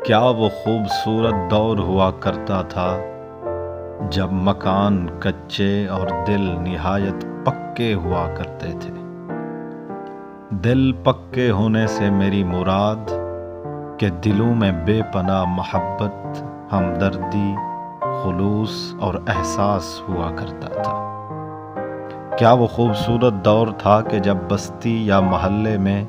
کیا وہ خوبصورت دور ہوا کرتا تھا جب مکان کچے اور دل نہایت پکے ہوا کرتے تھے۔ دل پکے ہونے سے میری مراد کہ دلوں میں بے پناہ محبت، ہمدردی، خلوص اور احساس ہوا کرتا تھا۔ کیا وہ خوبصورت دور تھا کہ جب بستی یا محلے میں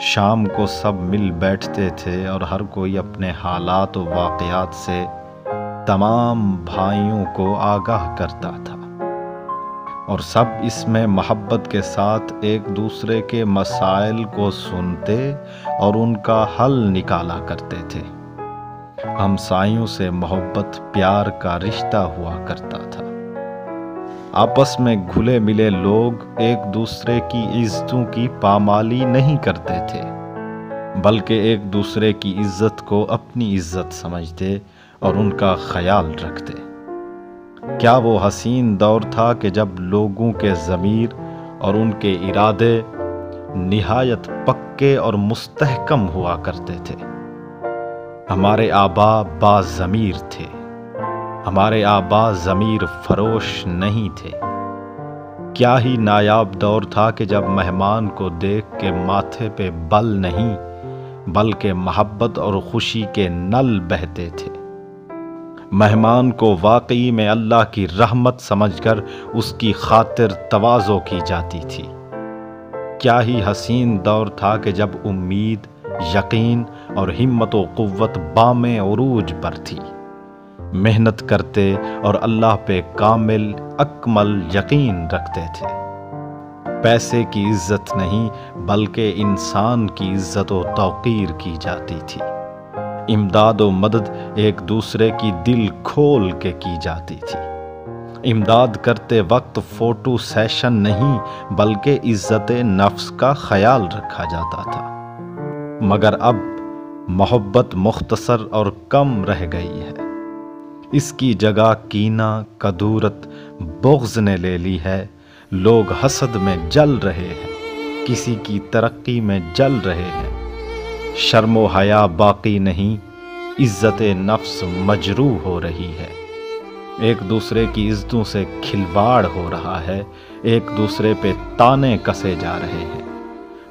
شام کو سب مل بیٹھتے تھے اور ہر کوئی اپنے حالات و واقعات سے تمام بھائیوں کو آگاہ کرتا تھا، اور سب اس میں محبت کے ساتھ ایک دوسرے کے مسائل کو سنتے اور ان کا حل نکالا کرتے تھے۔ ہمسایوں سے محبت پیار کا رشتہ ہوا کرتا تھا۔ آپس میں گھلے ملے لوگ ایک دوسرے کی عزتوں کی پامالی نہیں کرتے تھے، بلکہ ایک دوسرے کی عزت کو اپنی عزت سمجھتے اور ان کا خیال رکھتے۔ کیا وہ حسین دور تھا کہ جب لوگوں کے ضمیر اور ان کے ارادے نہایت پکے اور مستحکم ہوا کرتے تھے۔ ہمارے آبا با ضمیر تھے، ہمارے آبا ضمیر فروش نہیں تھے۔ کیا ہی نایاب دور تھا کہ جب مہمان کو دیکھ کے ماتھے پہ بل نہیں بلکہ محبت اور خوشی کے نل بہتے تھے۔ مہمان کو واقعی میں اللہ کی رحمت سمجھ کر اس کی خاطر تواضع کی جاتی تھی۔ کیا ہی حسین دور تھا کہ جب امید، یقین اور ہمت و قوت بام عروج پر تھی۔ محنت کرتے اور اللہ پہ کامل اکمل یقین رکھتے تھے۔ پیسے کی عزت نہیں بلکہ انسان کی عزت و توقیر کی جاتی تھی۔ امداد و مدد ایک دوسرے کی دل کھول کے کی جاتی تھی۔ امداد کرتے وقت فوٹو سیشن نہیں بلکہ عزت نفس کا خیال رکھا جاتا تھا۔ مگر اب محبت مختصر اور کم رہ گئی ہے۔ اس کی جگہ کینہ، کدورت، بغض نے لے لی ہے۔ لوگ حسد میں جل رہے ہیں، کسی کی ترقی میں جل رہے ہیں۔ شرم و حیا باقی نہیں، عزت نفس مجروح ہو رہی ہے۔ ایک دوسرے کی عزتوں سے کھلواڑ ہو رہا ہے، ایک دوسرے پہ تانے کسے جا رہے ہیں۔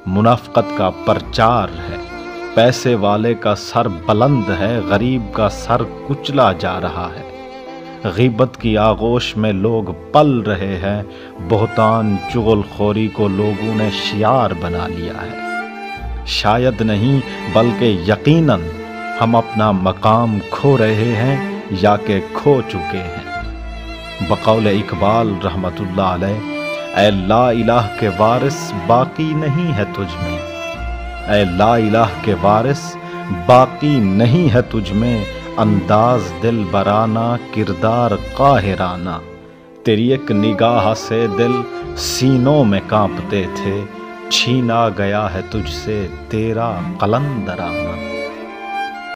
منافقت کا پرچار ہے، پیسے والے کا سر بلند ہے، غریب کا سر کچلا جا رہا ہے۔ غیبت کی آغوش میں لوگ پل رہے ہیں، بہتان چغل خوری کو لوگوں نے شعار بنا لیا ہے۔ شاید نہیں بلکہ یقیناً ہم اپنا مقام کھو رہے ہیں یا کہ کھو چکے ہیں۔ بقول اقبال رحمۃ اللہ علیہ، اے لا الہ کے وارث باقی نہیں ہے تجھ میں، اے لا الہ کے وارث باقی نہیں ہے تجھ میں، انداز دل برانہ، کردار قاہرانہ، تیری ایک نگاہ سے دل سینوں میں کانپتے تھے، چھینا گیا ہے تجھ سے تیرا قلندرانہ۔